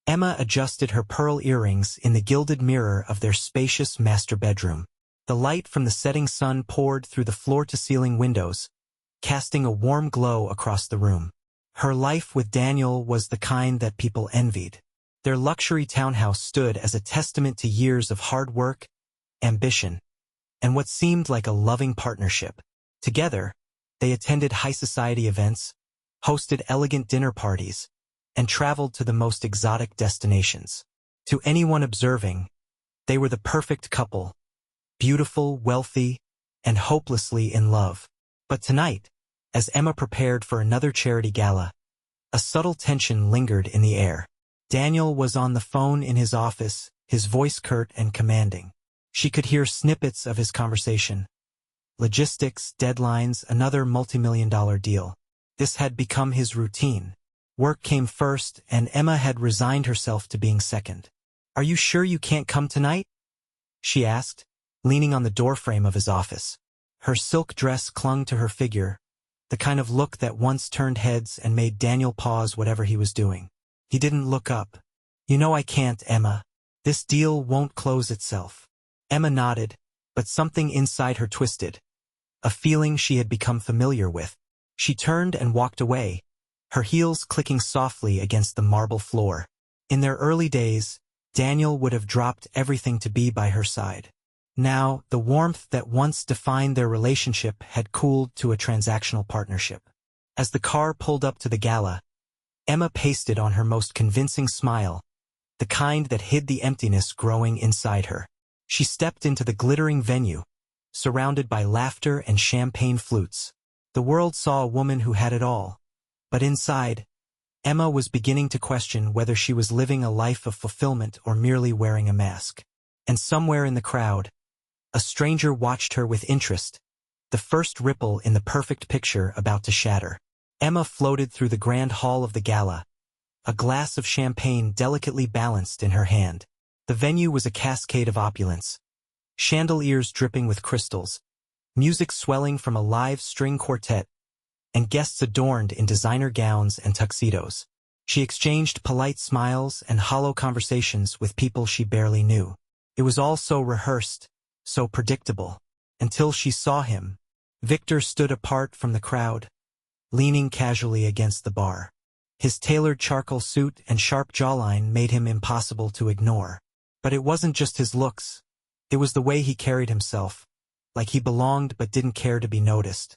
Emma adjusted her pearl earrings in the gilded mirror of their spacious master bedroom. The light from the setting sun poured through the floor-to-ceiling windows, casting a warm glow across the room. Her life with Daniel was the kind that people envied. Their luxury townhouse stood as a testament to years of hard work, ambition, and what seemed like a loving partnership. Together, they attended high-society events, hosted elegant dinner parties, and traveled to the most exotic destinations. To anyone observing, they were the perfect couple, beautiful, wealthy, and hopelessly in love. But tonight, as Emma prepared for another charity gala, a subtle tension lingered in the air. Daniel was on the phone in his office, his voice curt and commanding. She could hear snippets of his conversation. Logistics, deadlines, another multi-million-dollar deal. This had become his routine. Work came first, and Emma had resigned herself to being second. "Are you sure you can't come tonight?" she asked, leaning on the doorframe of his office. Her silk dress clung to her figure, the kind of look that once turned heads and made Daniel pause whatever he was doing. He didn't look up. "You know I can't, Emma. This deal won't close itself." Emma nodded, but something inside her twisted, a feeling she had become familiar with. She turned and walked away, her heels clicking softly against the marble floor. In their early days, Daniel would have dropped everything to be by her side. Now, the warmth that once defined their relationship had cooled to a transactional partnership. As the car pulled up to the gala, Emma pasted on her most convincing smile, the kind that hid the emptiness growing inside her. She stepped into the glittering venue, surrounded by laughter and champagne flutes. The world saw a woman who had it all. But inside, Emma was beginning to question whether she was living a life of fulfillment or merely wearing a mask. And somewhere in the crowd, a stranger watched her with interest, the first ripple in the perfect picture about to shatter. Emma floated through the grand hall of the gala, a glass of champagne delicately balanced in her hand. The venue was a cascade of opulence, chandeliers dripping with crystals, music swelling from a live string quartet, and guests adorned in designer gowns and tuxedos. She exchanged polite smiles and hollow conversations with people she barely knew. It was all so rehearsed, so predictable, until she saw him. Victor stood apart from the crowd, leaning casually against the bar. His tailored charcoal suit and sharp jawline made him impossible to ignore. But it wasn't just his looks. It was the way he carried himself, like he belonged but didn't care to be noticed.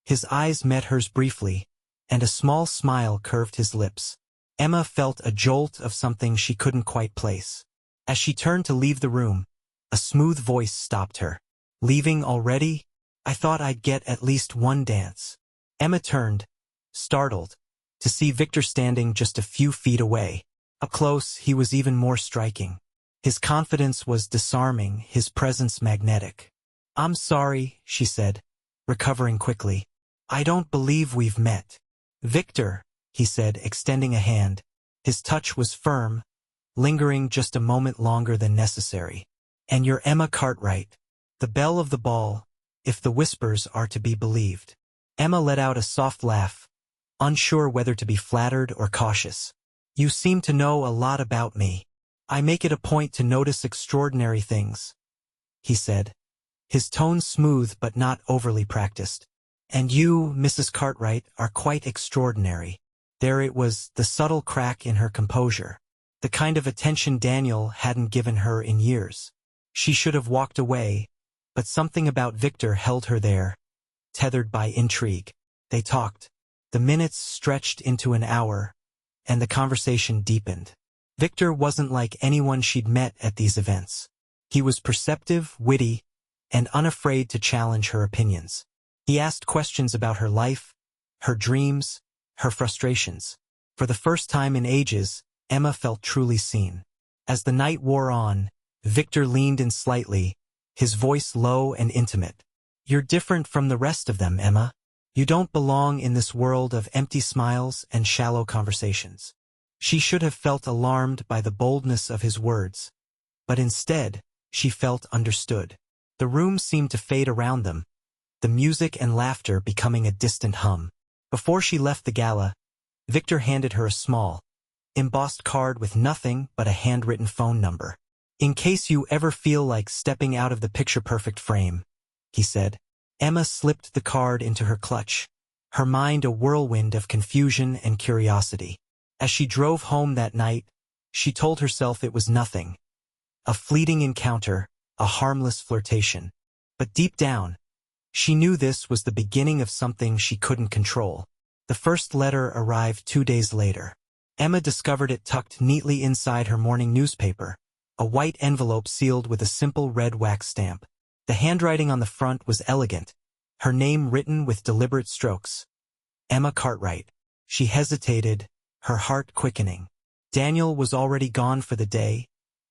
His eyes met hers briefly, and a small smile curved his lips. Emma felt a jolt of something she couldn't quite place. As she turned to leave the room, a smooth voice stopped her. "Leaving already? I thought I'd get at least one dance." Emma turned, startled, to see Victor standing just a few feet away. Up close, he was even more striking. His confidence was disarming, his presence magnetic. "I'm sorry," she said, recovering quickly. "I don't believe we've met." "Victor," he said, extending a hand. His touch was firm, lingering just a moment longer than necessary. "And you're Emma Cartwright, the belle of the ball, if the whispers are to be believed." Emma let out a soft laugh, unsure whether to be flattered or cautious. "You seem to know a lot about me. I make it a point to notice extraordinary things," he said, his tone smooth but not overly practiced. "And you, Mrs. Cartwright, are quite extraordinary." There it was, the subtle crack in her composure, the kind of attention Daniel hadn't given her in years. She should have walked away, but something about Victor held her there, tethered by intrigue. They talked. The minutes stretched into an hour, and the conversation deepened. Victor wasn't like anyone she'd met at these events. He was perceptive, witty, and unafraid to challenge her opinions. He asked questions about her life, her dreams, her frustrations. For the first time in ages, Emma felt truly seen. As the night wore on, Victor leaned in slightly, his voice low and intimate. "You're different from the rest of them, Emma. You don't belong in this world of empty smiles and shallow conversations." She should have felt alarmed by the boldness of his words, but instead, she felt understood. The room seemed to fade around them, the music and laughter becoming a distant hum. Before she left the gala, Victor handed her a small, embossed card with nothing but a handwritten phone number. "In case you ever feel like stepping out of the picture-perfect frame," he said. Emma slipped the card into her clutch, her mind a whirlwind of confusion and curiosity. As she drove home that night, she told herself it was nothing. A fleeting encounter, a harmless flirtation. But deep down, she knew this was the beginning of something she couldn't control. The first letter arrived 2 days later. Emma discovered it tucked neatly inside her morning newspaper, a white envelope sealed with a simple red wax stamp. The handwriting on the front was elegant, her name written with deliberate strokes. Emma Cartwright. She hesitated, her heart quickening. Daniel was already gone for the day,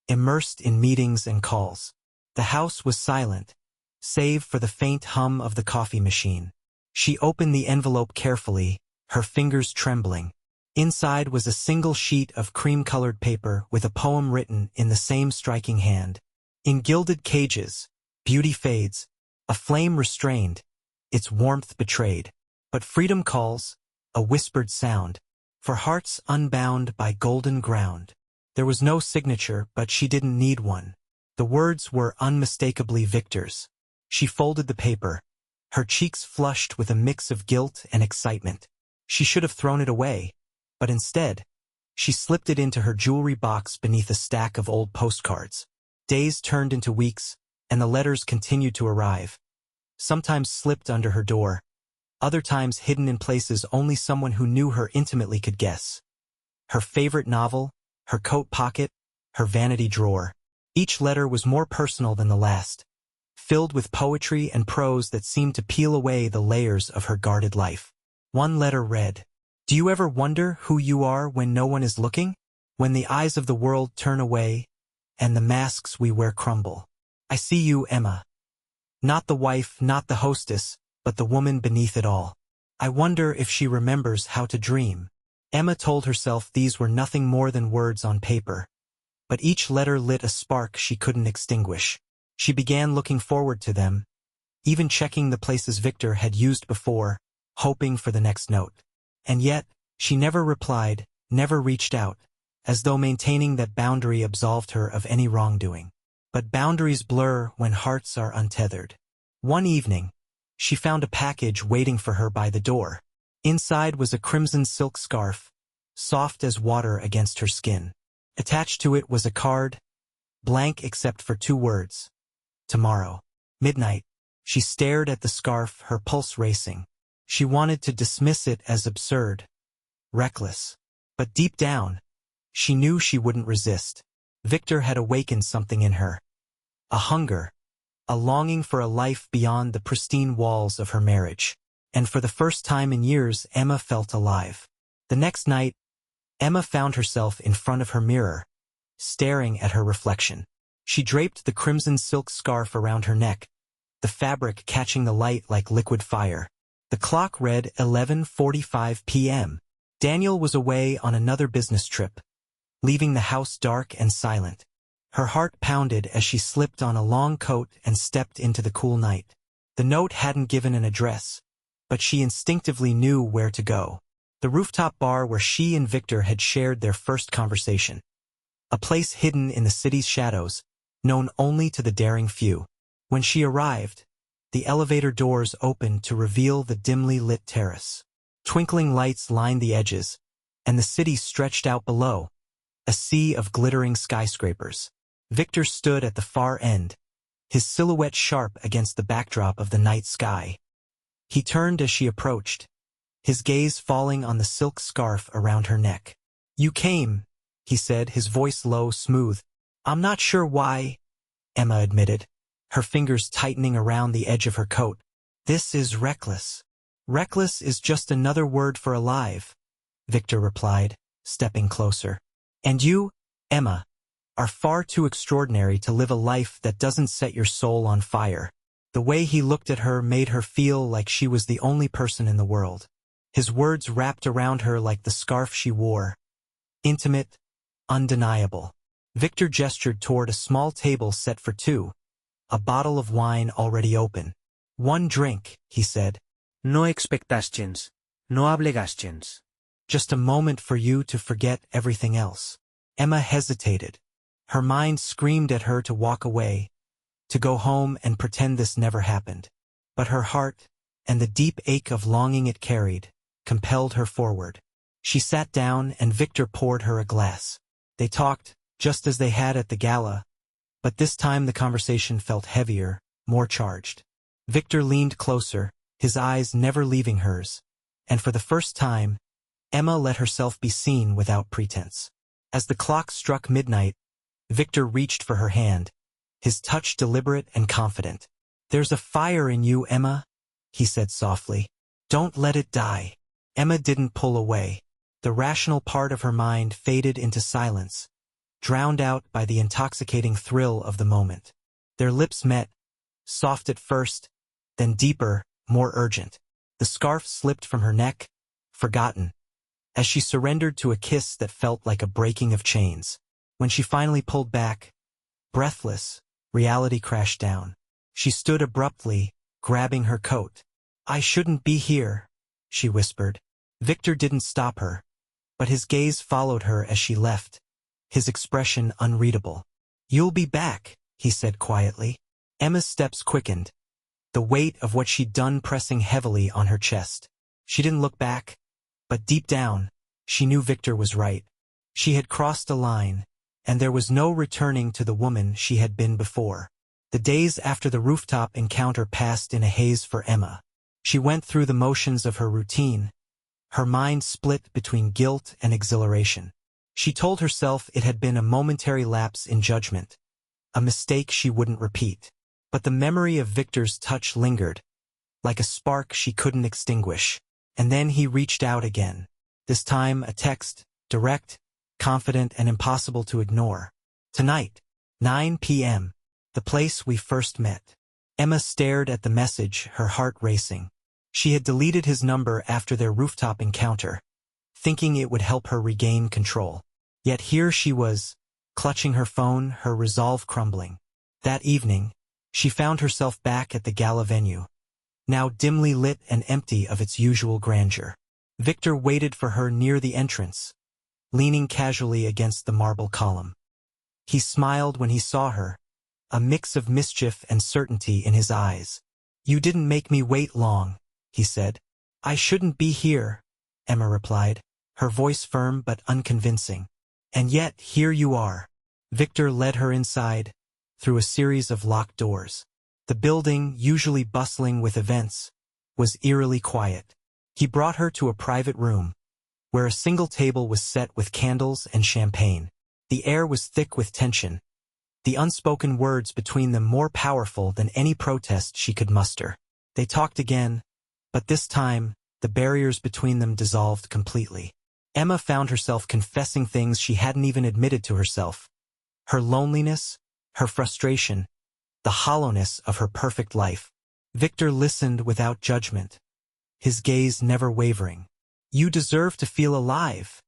immersed in meetings and calls. The house was silent, save for the faint hum of the coffee machine. She opened the envelope carefully, her fingers trembling. Inside was a single sheet of cream-colored paper with a poem written in the same striking hand. In gilded cages, beauty fades, a flame restrained, its warmth betrayed. But freedom calls, a whispered sound, for hearts unbound by golden ground. There was no signature, but she didn't need one. The words were unmistakably Victor's. She folded the paper, her cheeks flushed with a mix of guilt and excitement. She should have thrown it away, but instead, she slipped it into her jewelry box beneath a stack of old postcards. Days turned into weeks, and the letters continued to arrive. Sometimes slipped under her door, other times hidden in places only someone who knew her intimately could guess. Her favorite novel, her coat pocket, her vanity drawer. Each letter was more personal than the last, filled with poetry and prose that seemed to peel away the layers of her guarded life. One letter read, "Do you ever wonder who you are when no one is looking? When the eyes of the world turn away, and the masks we wear crumble? I see you, Emma. Not the wife, not the hostess, but the woman beneath it all. I wonder if she remembers how to dream." Emma told herself these were nothing more than words on paper. But each letter lit a spark she couldn't extinguish. She began looking forward to them, even checking the places Victor had used before, hoping for the next note. And yet, she never replied, never reached out, as though maintaining that boundary absolved her of any wrongdoing. But boundaries blur when hearts are untethered. One evening, she found a package waiting for her by the door. Inside was a crimson silk scarf, soft as water against her skin. Attached to it was a card, blank except for 2 words. Tomorrow. Midnight. She stared at the scarf, her pulse racing. She wanted to dismiss it as absurd, reckless. But deep down, she knew she wouldn't resist. Victor had awakened something in her. A hunger, a longing for a life beyond the pristine walls of her marriage. And for the first time in years, Emma felt alive. The next night, Emma found herself in front of her mirror, staring at her reflection. She draped the crimson silk scarf around her neck, the fabric catching the light like liquid fire. The clock read 11:45 p.m. Daniel was away on another business trip, leaving the house dark and silent. Her heart pounded as she slipped on a long coat and stepped into the cool night. The note hadn't given an address, but she instinctively knew where to go. The rooftop bar where she and Victor had shared their first conversation. A place hidden in the city's shadows, known only to the daring few. When she arrived, the elevator doors opened to reveal the dimly lit terrace. Twinkling lights lined the edges, and the city stretched out below, a sea of glittering skyscrapers. Victor stood at the far end, his silhouette sharp against the backdrop of the night sky. He turned as she approached, his gaze falling on the silk scarf around her neck. "You came," he said, his voice low, smooth. "I'm not sure why," Emma admitted, her fingers tightening around the edge of her coat. "This is reckless." "Reckless is just another word for alive," Victor replied, stepping closer. "And you, Emma, are far too extraordinary to live a life that doesn't set your soul on fire." The way he looked at her made her feel like she was the only person in the world. His words wrapped around her like the scarf she wore. Intimate, undeniable. Victor gestured toward a small table set for 2, a bottle of wine already open. "One drink," he said. No expectations, no obligations. Just a moment for you to forget everything else. Emma hesitated. Her mind screamed at her to walk away, to go home and pretend this never happened. But her heart, and the deep ache of longing it carried, compelled her forward. She sat down and Victor poured her a glass. They talked, just as they had at the gala, but this time the conversation felt heavier, more charged. Victor leaned closer, his eyes never leaving hers, and for the first time, Emma let herself be seen without pretense. As the clock struck midnight, Victor reached for her hand, his touch deliberate and confident. "There's a fire in you, Emma," he said softly. "Don't let it die." Emma didn't pull away. The rational part of her mind faded into silence, drowned out by the intoxicating thrill of the moment. Their lips met, soft at first, then deeper, more urgent. The scarf slipped from her neck, forgotten, as she surrendered to a kiss that felt like a breaking of chains. When she finally pulled back, breathless, reality crashed down. She stood abruptly, grabbing her coat. "I shouldn't be here," she whispered. Victor didn't stop her, but his gaze followed her as she left, his expression unreadable. "You'll be back," he said quietly. Emma's steps quickened, the weight of what she'd done pressing heavily on her chest. She didn't look back, but deep down, she knew Victor was right. She had crossed a line, and there was no returning to the woman she had been before. The days after the rooftop encounter passed in a haze for Emma. She went through the motions of her routine, her mind split between guilt and exhilaration. She told herself it had been a momentary lapse in judgment, a mistake she wouldn't repeat. But the memory of Victor's touch lingered, like a spark she couldn't extinguish. And then he reached out again. This time a text, direct, confident, and impossible to ignore. "Tonight, 9 p.m., the place we first met." Emma stared at the message, her heart racing. She had deleted his number after their rooftop encounter, thinking it would help her regain control. Yet here she was, clutching her phone, her resolve crumbling. That evening, she found herself back at the gala venue, now dimly lit and empty of its usual grandeur. Victor waited for her near the entrance, leaning casually against the marble column. He smiled when he saw her, a mix of mischief and certainty in his eyes. "You didn't make me wait long," he said. "I shouldn't be here," Emma replied, her voice firm but unconvincing. "And yet, here you are." Victor led her inside, through a series of locked doors. The building, usually bustling with events, was eerily quiet. He brought her to a private room, where a single table was set with candles and champagne. The air was thick with tension, the unspoken words between them more powerful than any protest she could muster. They talked again, but this time, the barriers between them dissolved completely. Emma found herself confessing things she hadn't even admitted to herself. Her loneliness, her frustration, the hollowness of her perfect life. Victor listened without judgment, his gaze never wavering. "You deserve to feel alive,"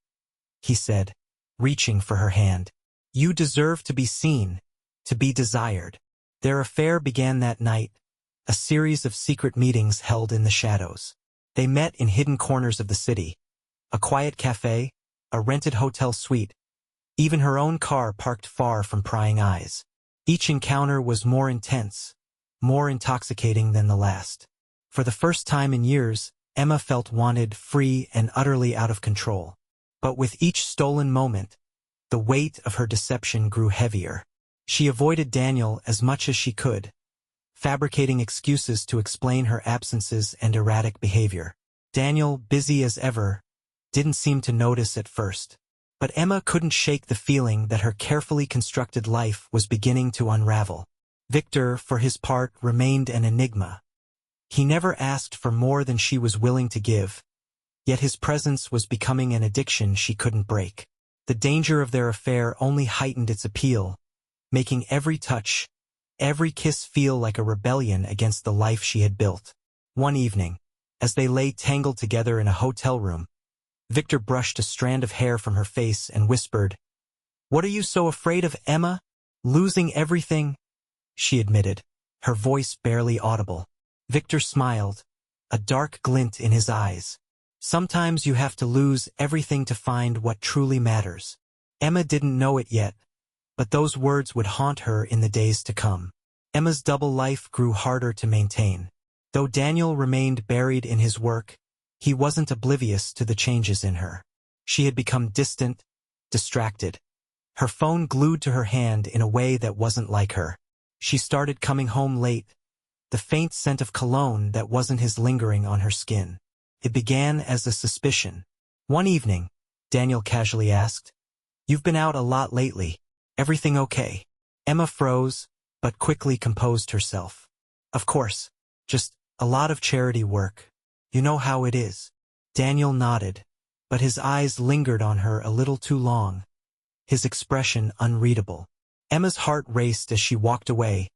he said, reaching for her hand. "You deserve to be seen, to be desired." Their affair began that night, a series of secret meetings held in the shadows. They met in hidden corners of the city, a quiet cafe, a rented hotel suite, even her own car parked far from prying eyes. Each encounter was more intense, more intoxicating than the last. For the first time in years, Emma felt wanted, free, and utterly out of control. But with each stolen moment, the weight of her deception grew heavier. She avoided Daniel as much as she could, fabricating excuses to explain her absences and erratic behavior. Daniel, busy as ever, didn't seem to notice at first. But Emma couldn't shake the feeling that her carefully constructed life was beginning to unravel. Victor, for his part, remained an enigma. He never asked for more than she was willing to give, yet his presence was becoming an addiction she couldn't break. The danger of their affair only heightened its appeal, making every touch, every kiss feel like a rebellion against the life she had built. One evening, as they lay tangled together in a hotel room, Victor brushed a strand of hair from her face and whispered, "What are you so afraid of, Emma? Losing everything?" She admitted, her voice barely audible. Victor smiled, a dark glint in his eyes. Sometimes you have to lose everything to find what truly matters. Emma didn't know it yet, but those words would haunt her in the days to come. Emma's double life grew harder to maintain. Though Daniel remained buried in his work, he wasn't oblivious to the changes in her. She had become distant, distracted. Her phone glued to her hand in a way that wasn't like her. She started coming home late, the faint scent of cologne that wasn't his lingering on her skin. It began as a suspicion. One evening, Daniel casually asked, "You've been out a lot lately. Everything okay?" Emma froze, but quickly composed herself. "Of course, just a lot of charity work. You know how it is." Daniel nodded, but his eyes lingered on her a little too long, his expression unreadable. Emma's heart raced as she walked away,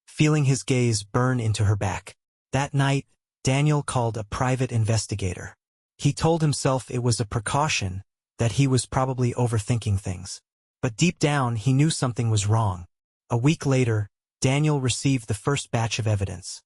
feeling his gaze burn into her back. That night, Daniel called a private investigator. He told himself it was a precaution, that he was probably overthinking things. But deep down, he knew something was wrong. A week later, Daniel received the first batch of evidence.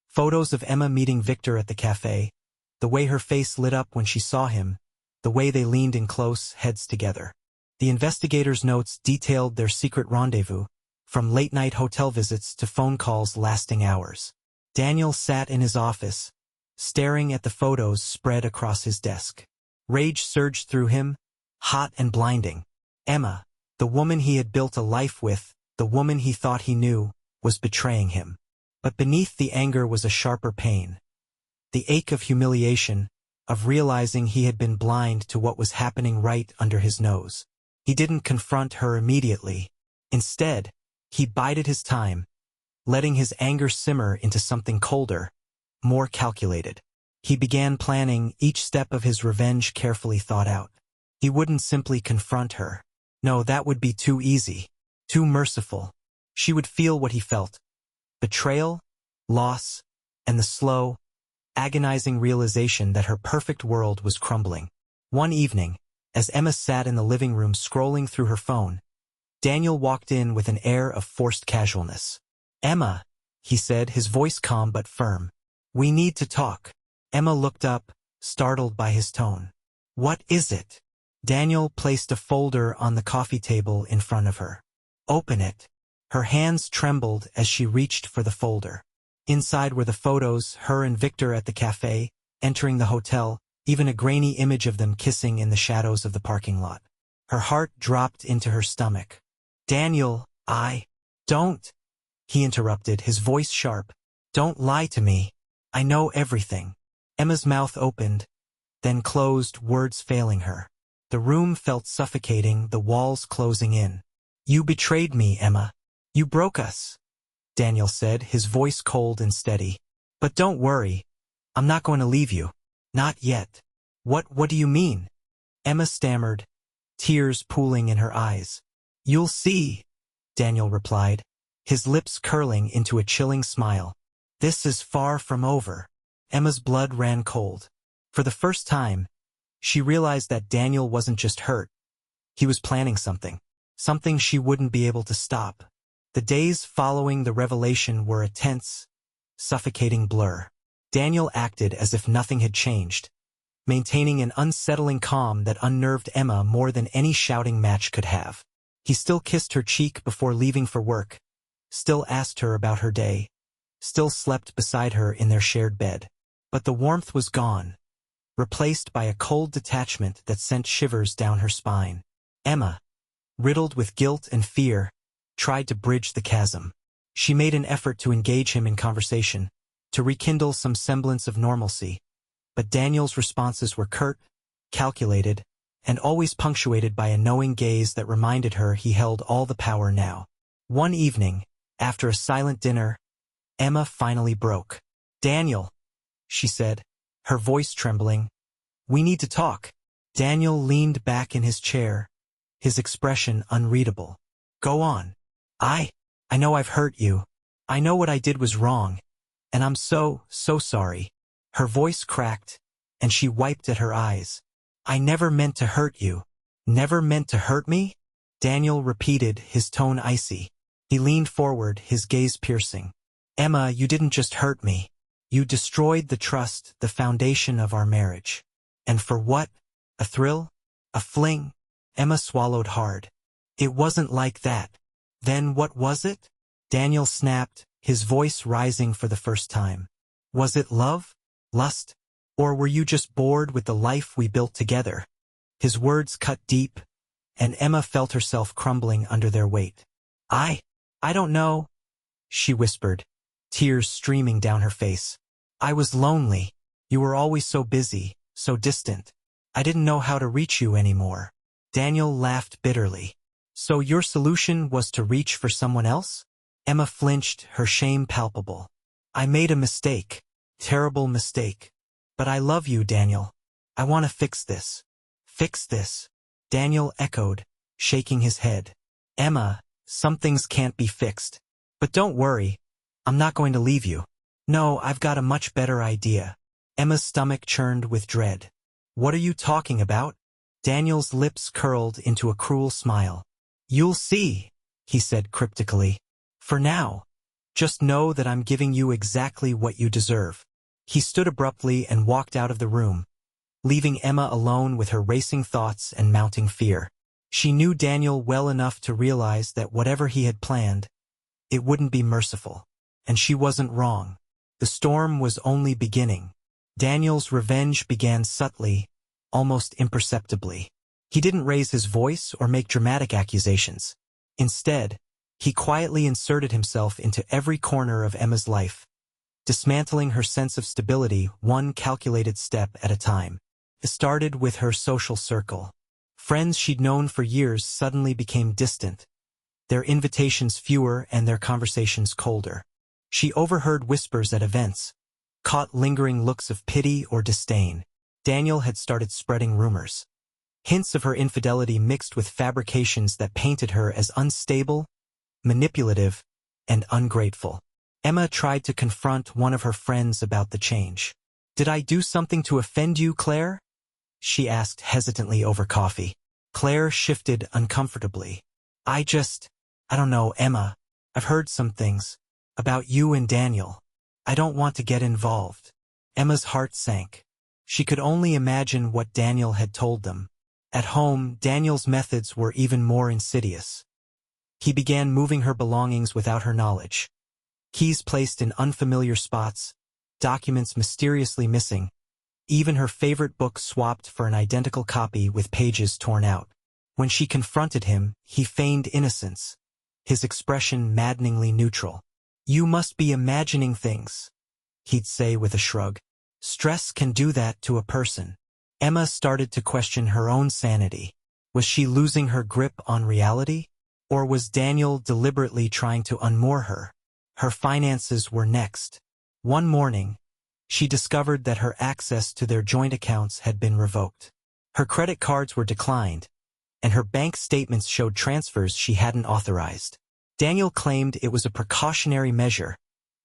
Photos of Emma meeting Victor at the cafe, the way her face lit up when she saw him, the way they leaned in close, heads together. The investigators' notes detailed their secret rendezvous, from late-night hotel visits to phone calls lasting hours. Daniel sat in his office, staring at the photos spread across his desk. Rage surged through him, hot and blinding. Emma, the woman he had built a life with, the woman he thought he knew, was betraying him. But beneath the anger was a sharper pain. The ache of humiliation, of realizing he had been blind to what was happening right under his nose. He didn't confront her immediately. Instead, he bided his time, letting his anger simmer into something colder, more calculated. He began planning each step of his revenge carefully thought out. He wouldn't simply confront her. No, that would be too easy, too merciful. She would feel what he felt. Betrayal, loss, and the slow, agonizing realization that her perfect world was crumbling. One evening, as Emma sat in the living room scrolling through her phone, Daniel walked in with an air of forced casualness. "Emma," he said, his voice calm but firm. "We need to talk." Emma looked up, startled by his tone. "What is it?" Daniel placed a folder on the coffee table in front of her. "Open it." Her hands trembled as she reached for the folder. Inside were the photos, her and Victor at the cafe, entering the hotel, even a grainy image of them kissing in the shadows of the parking lot. Her heart dropped into her stomach. "Daniel, don't," he interrupted, his voice sharp. "Don't lie to me. I know everything." Emma's mouth opened, then closed, words failing her. The room felt suffocating, the walls closing in. "You betrayed me, Emma. You broke us," Daniel said, his voice cold and steady. "But don't worry. I'm not going to leave you. Not yet." What do you mean?" Emma stammered, tears pooling in her eyes. "You'll see," Daniel replied, his lips curling into a chilling smile. "This is far from over." Emma's blood ran cold. For the first time, she realized that Daniel wasn't just hurt. He was planning something she wouldn't be able to stop. The days following the revelation were a tense, suffocating blur. Daniel acted as if nothing had changed, maintaining an unsettling calm that unnerved Emma more than any shouting match could have. He still kissed her cheek before leaving for work, still asked her about her day, still slept beside her in their shared bed. But the warmth was gone, replaced by a cold detachment that sent shivers down her spine. Emma, riddled with guilt and fear, tried to bridge the chasm. She made an effort to engage him in conversation, to rekindle some semblance of normalcy. But Daniel's responses were curt, calculated, and always punctuated by a knowing gaze that reminded her he held all the power now. One evening, after a silent dinner, Emma finally broke. "Daniel," she said, her voice trembling, "we need to talk." Daniel leaned back in his chair, his expression unreadable. "Go on. I know I've hurt you. I know what I did was wrong. And I'm so sorry." Her voice cracked, and she wiped at her eyes. "I never meant to hurt you." "Never meant to hurt me?" Daniel repeated, his tone icy. He leaned forward, his gaze piercing. "Emma, you didn't just hurt me. You destroyed the trust, the foundation of our marriage." And for what? A thrill? A fling? Emma swallowed hard. It wasn't like that. Then what was it? Daniel snapped, his voice rising for the first time. Was it love? Lust? Or were you just bored with the life we built together? His words cut deep, and Emma felt herself crumbling under their weight. I don't know, she whispered, tears streaming down her face. I was lonely. You were always so busy, so distant. I didn't know how to reach you anymore. Daniel laughed bitterly. So your solution was to reach for someone else? Emma flinched, her shame palpable. I made a mistake. Terrible mistake. But I love you, Daniel. I want to fix this. Fix this. Daniel echoed, shaking his head. Emma, some things can't be fixed. But don't worry. I'm not going to leave you. No, I've got a much better idea. Emma's stomach churned with dread. What are you talking about? Daniel's lips curled into a cruel smile. You'll see, he said cryptically. For now, just know that I'm giving you exactly what you deserve. He stood abruptly and walked out of the room, leaving Emma alone with her racing thoughts and mounting fear. She knew Daniel well enough to realize that whatever he had planned, it wouldn't be merciful. And she wasn't wrong. The storm was only beginning. Daniel's revenge began subtly, almost imperceptibly. He didn't raise his voice or make dramatic accusations. Instead, he quietly inserted himself into every corner of Emma's life, dismantling her sense of stability one calculated step at a time. It started with her social circle. Friends she'd known for years suddenly became distant, their invitations fewer and their conversations colder. She overheard whispers at events, caught lingering looks of pity or disdain. Daniel had started spreading rumors. Hints of her infidelity mixed with fabrications that painted her as unstable, manipulative, and ungrateful. Emma tried to confront one of her friends about the change. Did I do something to offend you, Claire? She asked hesitantly over coffee. Claire shifted uncomfortably. I don't know, Emma. I've heard some things about you and Daniel. I don't want to get involved. Emma's heart sank. She could only imagine what Daniel had told them. At home, Daniel's methods were even more insidious. He began moving her belongings without her knowledge. Keys placed in unfamiliar spots, documents mysteriously missing, even her favorite book swapped for an identical copy with pages torn out. When she confronted him, he feigned innocence, his expression maddeningly neutral. You must be imagining things, he'd say with a shrug. Stress can do that to a person. Emma started to question her own sanity. Was she losing her grip on reality? Or was Daniel deliberately trying to unmoor her? Her finances were next. One morning, she discovered that her access to their joint accounts had been revoked. Her credit cards were declined, and her bank statements showed transfers she hadn't authorized. Daniel claimed it was a precautionary measure,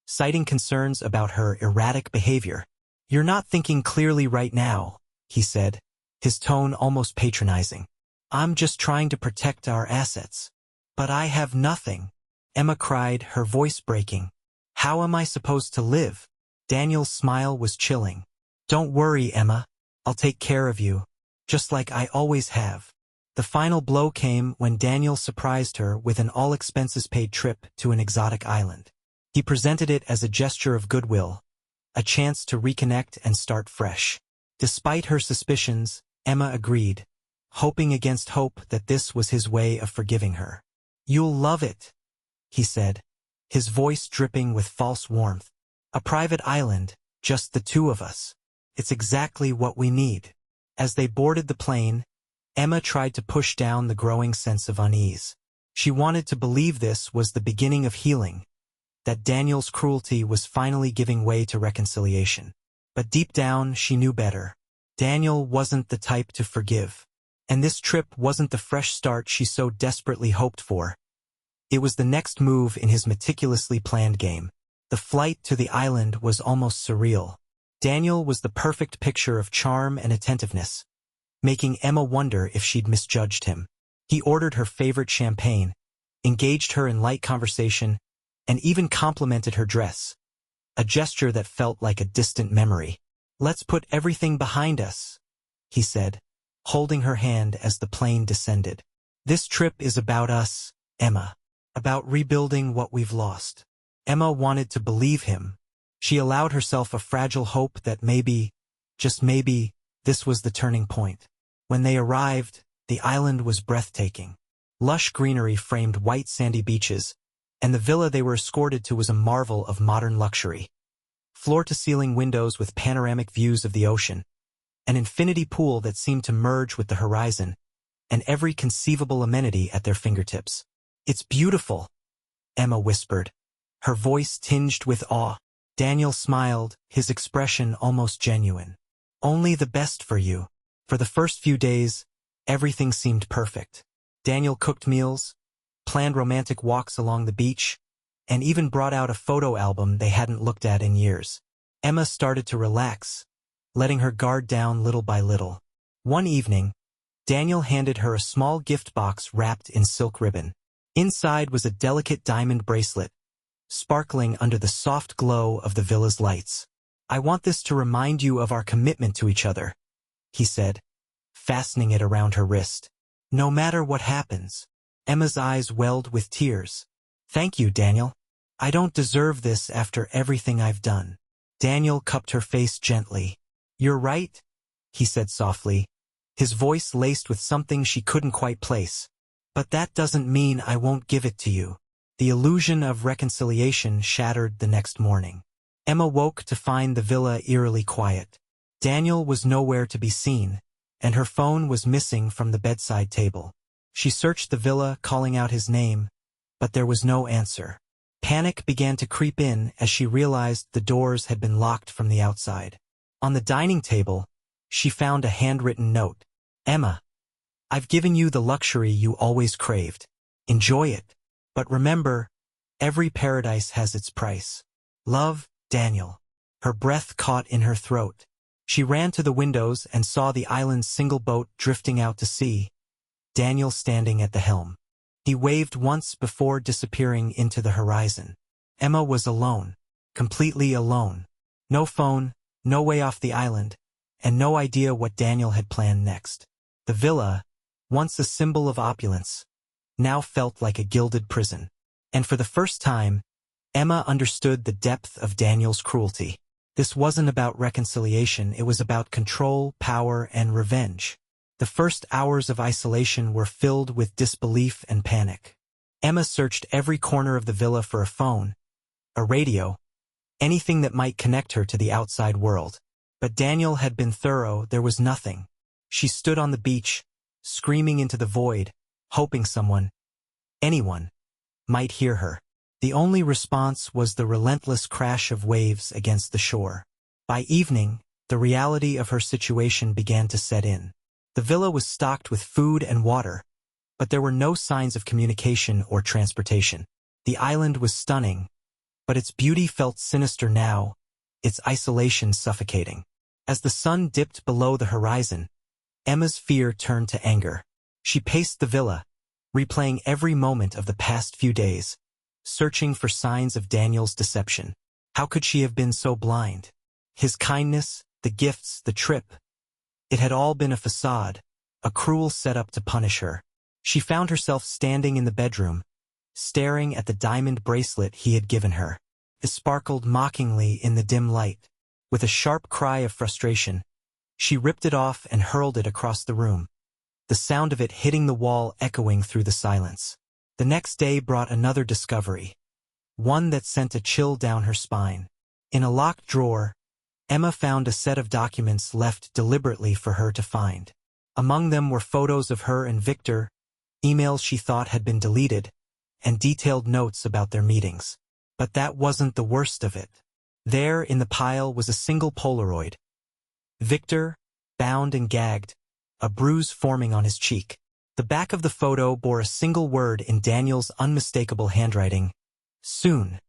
citing concerns about her erratic behavior. You're not thinking clearly right now, he said, his tone almost patronizing. I'm just trying to protect our assets. But I have nothing, Emma cried, her voice breaking. How am I supposed to live? Daniel's smile was chilling. Don't worry, Emma. I'll take care of you, just like I always have. The final blow came when Daniel surprised her with an all-expenses-paid trip to an exotic island. He presented it as a gesture of goodwill, a chance to reconnect and start fresh. Despite her suspicions, Emma agreed, hoping against hope that this was his way of forgiving her. You'll love it, he said, his voice dripping with false warmth. A private island, just the two of us. It's exactly what we need. As they boarded the plane, Emma tried to push down the growing sense of unease. She wanted to believe this was the beginning of healing, that Daniel's cruelty was finally giving way to reconciliation. But deep down, she knew better. Daniel wasn't the type to forgive. And this trip wasn't the fresh start she so desperately hoped for. It was the next move in his meticulously planned game. The flight to the island was almost surreal. Daniel was the perfect picture of charm and attentiveness, making Emma wonder if she'd misjudged him. He ordered her favorite champagne, engaged her in light conversation, and even complimented her dress, a gesture that felt like a distant memory. Let's put everything behind us, he said, holding her hand as the plane descended. This trip is about us, Emma. About rebuilding what we've lost. Emma wanted to believe him. She allowed herself a fragile hope that maybe, just maybe, this was the turning point. When they arrived, the island was breathtaking. Lush greenery framed white sandy beaches, and the villa they were escorted to was a marvel of modern luxury. Floor-to-ceiling windows with panoramic views of the ocean, an infinity pool that seemed to merge with the horizon, and every conceivable amenity at their fingertips. "It's beautiful," Emma whispered, her voice tinged with awe. Daniel smiled, his expression almost genuine. "Only the best for you." For the first few days, everything seemed perfect. Daniel cooked meals, planned romantic walks along the beach, and even brought out a photo album they hadn't looked at in years. Emma started to relax, letting her guard down little by little. One evening, Daniel handed her a small gift box wrapped in silk ribbon. Inside was a delicate diamond bracelet, sparkling under the soft glow of the villa's lights. "I want this to remind you of our commitment to each other," he said, fastening it around her wrist. "No matter what happens." Emma's eyes welled with tears. "Thank you, Daniel. I don't deserve this after everything I've done." Daniel cupped her face gently. "You're right," he said softly, his voice laced with something she couldn't quite place. "But that doesn't mean I won't give it to you." The illusion of reconciliation shattered the next morning. Emma woke to find the villa eerily quiet. Daniel was nowhere to be seen, and her phone was missing from the bedside table. She searched the villa, calling out his name, but there was no answer. Panic began to creep in as she realized the doors had been locked from the outside. On the dining table, she found a handwritten note. "Emma, I've given you the luxury you always craved. Enjoy it. But remember, every paradise has its price. Love, Daniel." Her breath caught in her throat. She ran to the windows and saw the island's single boat drifting out to sea, Daniel standing at the helm. He waved once before disappearing into the horizon. Emma was alone, completely alone. No phone, no way off the island, and no idea what Daniel had planned next. The villa, once a symbol of opulence, now felt like a gilded prison. And for the first time, Emma understood the depth of Daniel's cruelty. This wasn't about reconciliation, it was about control, power, and revenge. The first hours of isolation were filled with disbelief and panic. Emma searched every corner of the villa for a phone, a radio, anything that might connect her to the outside world. But Daniel had been thorough, there was nothing. She stood on the beach, screaming into the void, hoping someone, anyone, might hear her. The only response was the relentless crash of waves against the shore. By evening, the reality of her situation began to set in. The villa was stocked with food and water, but there were no signs of communication or transportation. The island was stunning, but its beauty felt sinister now, its isolation suffocating. As the sun dipped below the horizon, Emma's fear turned to anger. She paced the villa, replaying every moment of the past few days, searching for signs of Daniel's deception. How could she have been so blind? His kindness, the gifts, the trip. It had all been a facade, a cruel setup to punish her. She found herself standing in the bedroom, staring at the diamond bracelet he had given her. It sparkled mockingly in the dim light. With a sharp cry of frustration, she ripped it off and hurled it across the room, the sound of it hitting the wall echoing through the silence. The next day brought another discovery, one that sent a chill down her spine. In a locked drawer, Emma found a set of documents left deliberately for her to find. Among them were photos of her and Victor, emails she thought had been deleted, and detailed notes about their meetings. But that wasn't the worst of it. There in the pile was a single Polaroid. Victor, bound and gagged, a bruise forming on his cheek. The back of the photo bore a single word in Daniel's unmistakable handwriting. Soon.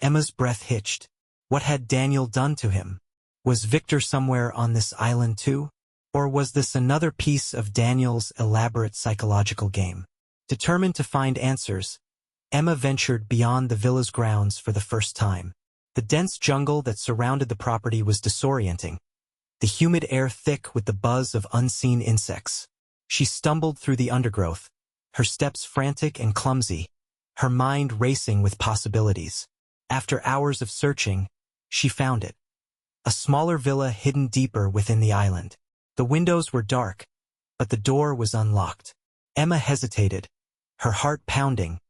Emma's breath hitched. What had Daniel done to him? Was Victor somewhere on this island too? Or was this another piece of Daniel's elaborate psychological game? Determined to find answers, Emma ventured beyond the villa's grounds for the first time. The dense jungle that surrounded the property was disorienting, the humid air thick with the buzz of unseen insects. She stumbled through the undergrowth, her steps frantic and clumsy, her mind racing with possibilities. After hours of searching, she found it. A smaller villa hidden deeper within the island. The windows were dark, but the door was unlocked. Emma hesitated, her heart pounding,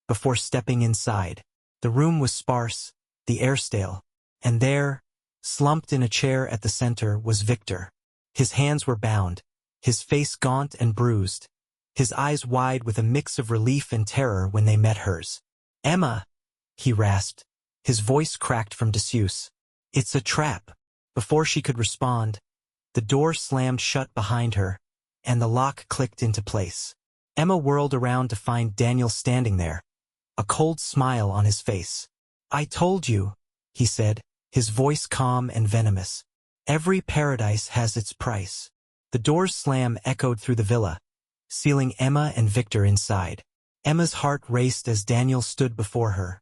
before stepping inside. The room was sparse, the air stale, and there, slumped in a chair at the center, was Victor. His hands were bound, his face gaunt and bruised, his eyes wide with a mix of relief and terror when they met hers. "Emma," he rasped, his voice cracked from disuse. "It's a trap." Before she could respond, the door slammed shut behind her, and the lock clicked into place. Emma whirled around to find Daniel standing there, a cold smile on his face. "I told you," he said, his voice calm and venomous. "Every paradise has its price." The door's slam echoed through the villa, sealing Emma and Victor inside. Emma's heart raced as Daniel stood before her,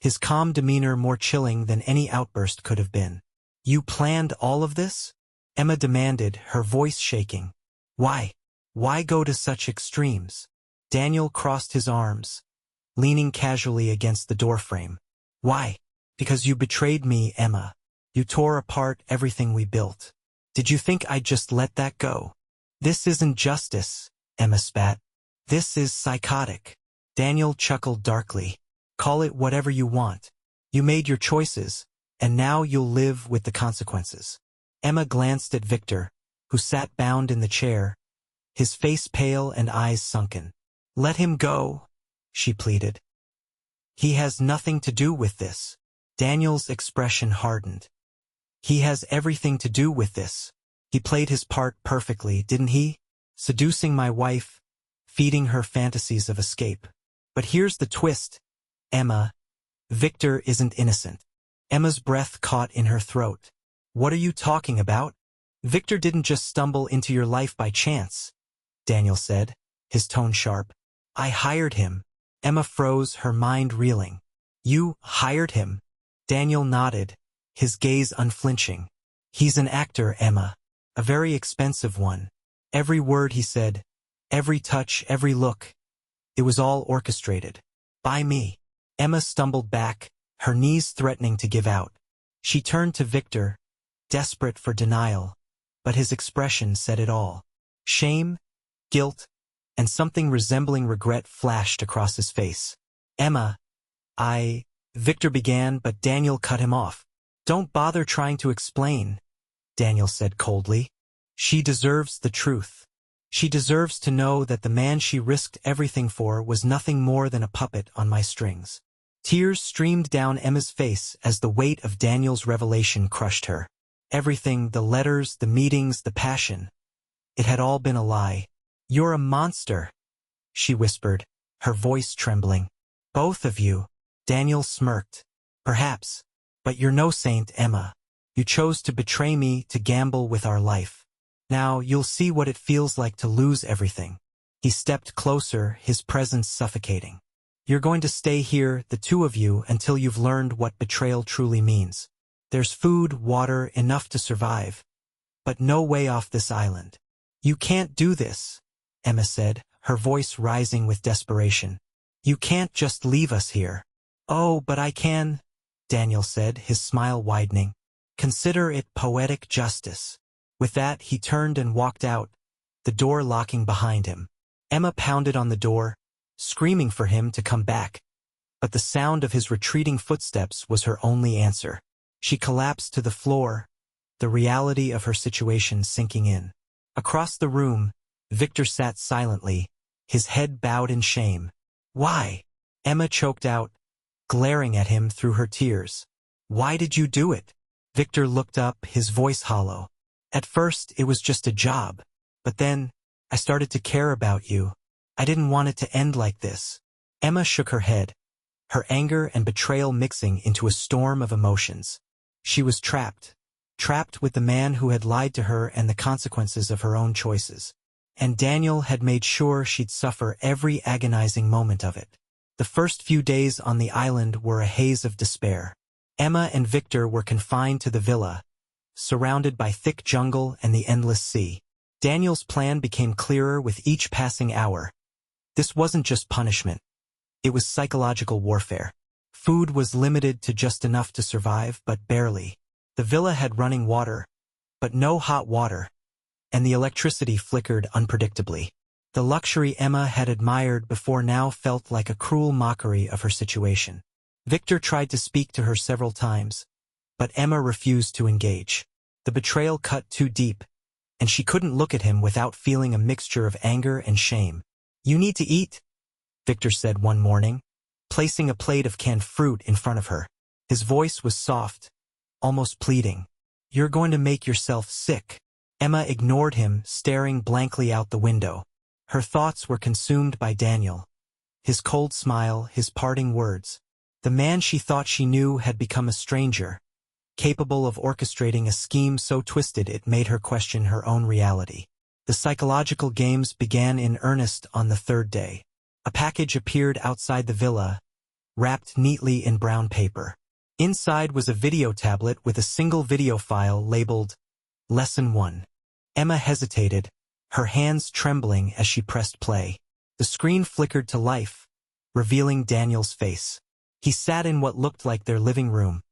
his calm demeanor more chilling than any outburst could have been. "You planned all of this?" Emma demanded, her voice shaking. "Why? Why go to such extremes?" Daniel crossed his arms, leaning casually against the doorframe. "Why? Because you betrayed me, Emma. You tore apart everything we built. Did you think I'd just let that go?" "This isn't justice," Emma spat. "This is psychotic." Daniel chuckled darkly. "Call it whatever you want. You made your choices, and now you'll live with the consequences." Emma glanced at Victor, who sat bound in the chair, his face pale and eyes sunken. "Let him go," she pleaded. "He has nothing to do with this." Daniel's expression hardened. "He has everything to do with this. He played his part perfectly, didn't he? Seducing my wife, feeding her fantasies of escape. But here's the twist, Emma. Victor isn't innocent." Emma's breath caught in her throat. "What are you talking about?" "Victor didn't just stumble into your life by chance," Daniel said, his tone sharp. "I hired him." Emma froze, her mind reeling. "You hired him?" Daniel nodded, his gaze unflinching. "He's an actor, Emma. A very expensive one. Every word he said, every touch, every look, it was all orchestrated. By me." Emma stumbled back, her knees threatening to give out. She turned to Victor, desperate for denial, but his expression said it all. Shame, guilt, and something resembling regret flashed across his face. "Emma, Victor began, but Daniel cut him off. "Don't bother trying to explain," Daniel said coldly. "She deserves the truth. She deserves to know that the man she risked everything for was nothing more than a puppet on my strings." Tears streamed down Emma's face as the weight of Daniel's revelation crushed her. Everything, the letters, the meetings, the passion, it had all been a lie. "You're a monster," she whispered, her voice trembling. "Both of you." Daniel smirked. "Perhaps, but you're no saint, Emma. You chose to betray me, to gamble with our life. Now you'll see what it feels like to lose everything." He stepped closer, his presence suffocating. "You're going to stay here, the two of you, until you've learned what betrayal truly means. There's food, water, enough to survive, but no way off this island." "You can't do this," Emma said, her voice rising with desperation. "You can't just leave us here." "Oh, but I can," Daniel said, his smile widening. "Consider it poetic justice." With that, he turned and walked out, the door locking behind him. Emma pounded on the door, screaming for him to come back, but the sound of his retreating footsteps was her only answer. She collapsed to the floor, the reality of her situation sinking in. Across the room, Victor sat silently, his head bowed in shame. "Why?" Emma choked out, glaring at him through her tears. "Why did you do it?" Victor looked up, his voice hollow. "At first, it was just a job. But then, I started to care about you. I didn't want it to end like this." Emma shook her head, her anger and betrayal mixing into a storm of emotions. She was trapped with the man who had lied to her and the consequences of her own choices. And Daniel had made sure she'd suffer every agonizing moment of it. The first few days on the island were a haze of despair. Emma and Victor were confined to the villa, surrounded by thick jungle and the endless sea. Daniel's plan became clearer with each passing hour. This wasn't just punishment. It was psychological warfare. Food was limited to just enough to survive, but barely. The villa had running water, but no hot water, and the electricity flickered unpredictably. The luxury Emma had admired before now felt like a cruel mockery of her situation. Victor tried to speak to her several times, but Emma refused to engage. The betrayal cut too deep, and she couldn't look at him without feeling a mixture of anger and shame. "You need to eat," Victor said one morning, placing a plate of canned fruit in front of her. His voice was soft, almost pleading. "You're going to make yourself sick." Emma ignored him, staring blankly out the window. Her thoughts were consumed by Daniel. His cold smile, his parting words. The man she thought she knew had become a stranger, capable of orchestrating a scheme so twisted it made her question her own reality. The psychological games began in earnest on the third day. A package appeared outside the villa, wrapped neatly in brown paper. Inside was a video tablet with a single video file labeled Lesson 1. Emma hesitated, her hands trembling as she pressed play. The screen flickered to life, revealing Daniel's face. He sat in what looked like their living room,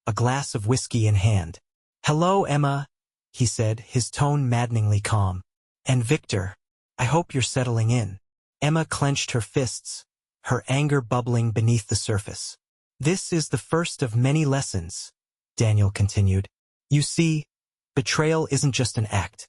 a glass of whiskey in hand. "Hello, Emma," he said, his tone maddeningly calm. "And Victor, I hope you're settling in." Emma clenched her fists, her anger bubbling beneath the surface. "This is the first of many lessons," Daniel continued. "You see, betrayal isn't just an act.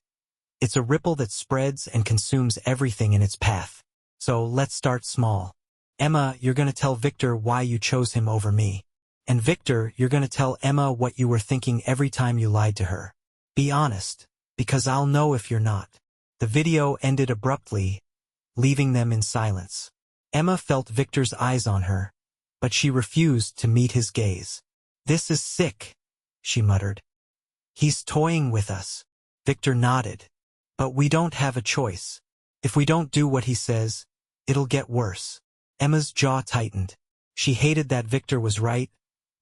It's a ripple that spreads and consumes everything in its path. So let's start small. Emma, you're going to tell Victor why you chose him over me. And Victor, you're going to tell Emma what you were thinking every time you lied to her. Be honest, because I'll know if you're not." The video ended abruptly, leaving them in silence. Emma felt Victor's eyes on her, but she refused to meet his gaze. "This is sick," she muttered. "He's toying with us." Victor nodded. "But we don't have a choice. If we don't do what he says, it'll get worse." Emma's jaw tightened. She hated that Victor was right,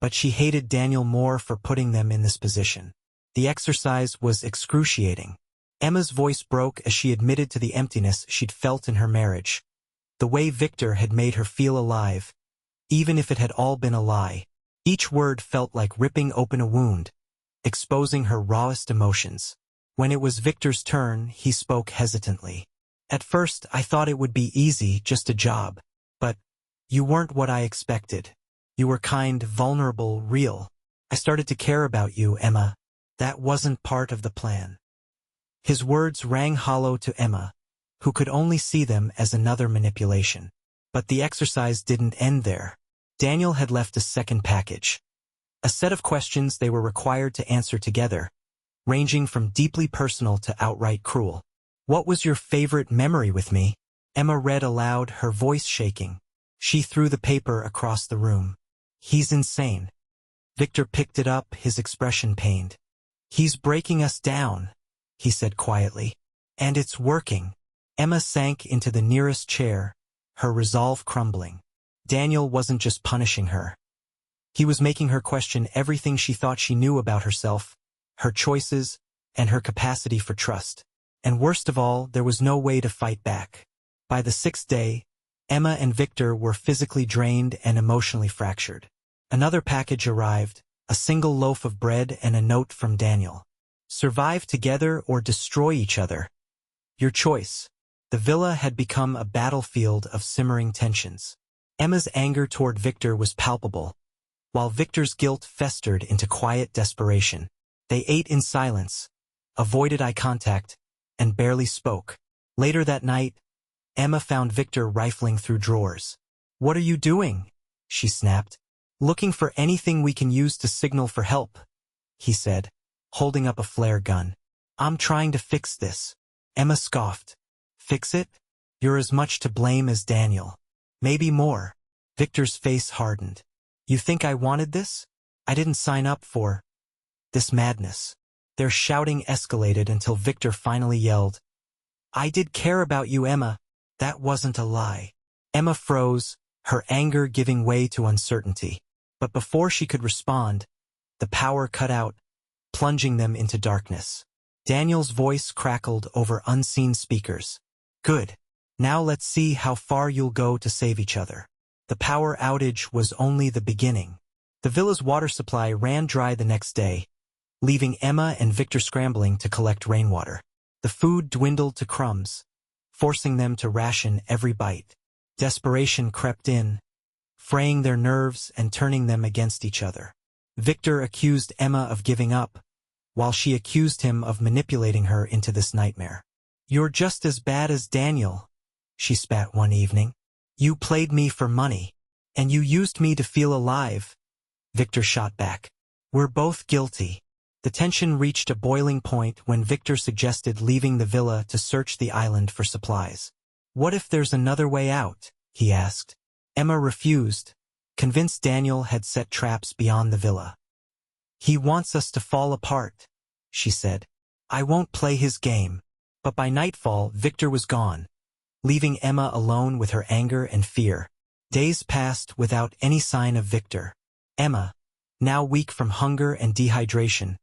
but she hated Daniel more for putting them in this position. The exercise was excruciating. Emma's voice broke as she admitted to the emptiness she'd felt in her marriage. The way Victor had made her feel alive, even if it had all been a lie. Each word felt like ripping open a wound, exposing her rawest emotions. When it was Victor's turn, he spoke hesitantly. "At first, I thought it would be easy, just a job. But you weren't what I expected. You were kind, vulnerable, real. I started to care about you, Emma. That wasn't part of the plan." His words rang hollow to Emma, who could only see them as another manipulation. But the exercise didn't end there. Daniel had left a second package. A set of questions they were required to answer together, ranging from deeply personal to outright cruel. "What was your favorite memory with me?" Emma read aloud, her voice shaking. She threw the paper across the room. "He's insane." Victor picked it up, his expression pained. "He's breaking us down," he said quietly. "And it's working." Emma sank into the nearest chair, her resolve crumbling. Daniel wasn't just punishing her. He was making her question everything she thought she knew about herself, her choices, and her capacity for trust. And worst of all, there was no way to fight back. By the sixth day, Emma and Victor were physically drained and emotionally fractured. Another package arrived, a single loaf of bread and a note from Daniel. "Survive together or destroy each other. Your choice." The villa had become a battlefield of simmering tensions. Emma's anger toward Victor was palpable, while Victor's guilt festered into quiet desperation. They ate in silence, avoided eye contact, and barely spoke. Later that night, Emma found Victor rifling through drawers. "What are you doing?" she snapped. "Looking for anything we can use to signal for help," he said, holding up a flare gun. "I'm trying to fix this." Emma scoffed. "Fix it? You're as much to blame as Daniel. Maybe more." Victor's face hardened. "You think I wanted this? I didn't sign up for this madness." Their shouting escalated until Victor finally yelled, "I did care about you, Emma. That wasn't a lie." Emma froze, her anger giving way to uncertainty. But before she could respond, the power cut out, plunging them into darkness. Daniel's voice crackled over unseen speakers. Good. Now let's see how far you'll go to save each other. The power outage was only the beginning. The villa's water supply ran dry the next day, leaving Emma and Victor scrambling to collect rainwater. The food dwindled to crumbs, forcing them to ration every bite. Desperation crept in, fraying their nerves and turning them against each other. Victor accused Emma of giving up, while she accused him of manipulating her into this nightmare. "You're just as bad as Daniel," she spat one evening. "You played me for money, and you used me to feel alive," Victor shot back. "We're both guilty." The tension reached a boiling point when Victor suggested leaving the villa to search the island for supplies. "What if there's another way out?" he asked. Emma refused, convinced Daniel had set traps beyond the villa. "He wants us to fall apart," she said. "I won't play his game." But by nightfall, Victor was gone, leaving Emma alone with her anger and fear. Days passed without any sign of Victor. Emma, now weak from hunger and dehydration,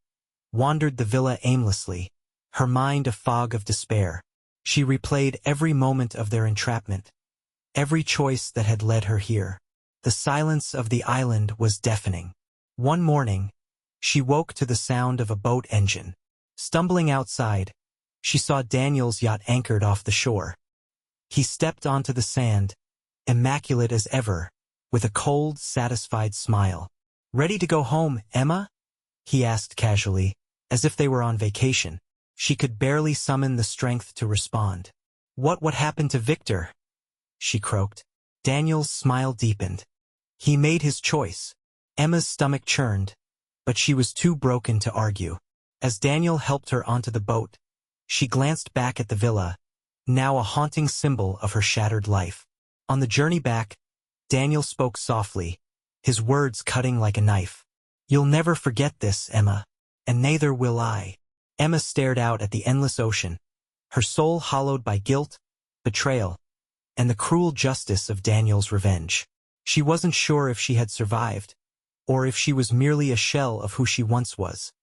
wandered the villa aimlessly, her mind a fog of despair. She replayed every moment of their entrapment, every choice that had led her here. The silence of the island was deafening. One morning, she woke to the sound of a boat engine. Stumbling outside, she saw Daniel's yacht anchored off the shore. He stepped onto the sand, immaculate as ever, with a cold, satisfied smile. "Ready to go home, Emma?" he asked casually, as if they were on vacation. She could barely summon the strength to respond. What happened to Victor?" she croaked. Daniel's smile deepened. "He made his choice." Emma's stomach churned, but she was too broken to argue. As Daniel helped her onto the boat, she glanced back at the villa, now a haunting symbol of her shattered life. On the journey back, Daniel spoke softly, his words cutting like a knife. "You'll never forget this, Emma, and neither will I." Emma stared out at the endless ocean, her soul hollowed by guilt, betrayal, and the cruel justice of Daniel's revenge. She wasn't sure if she had survived, or if she was merely a shell of who she once was.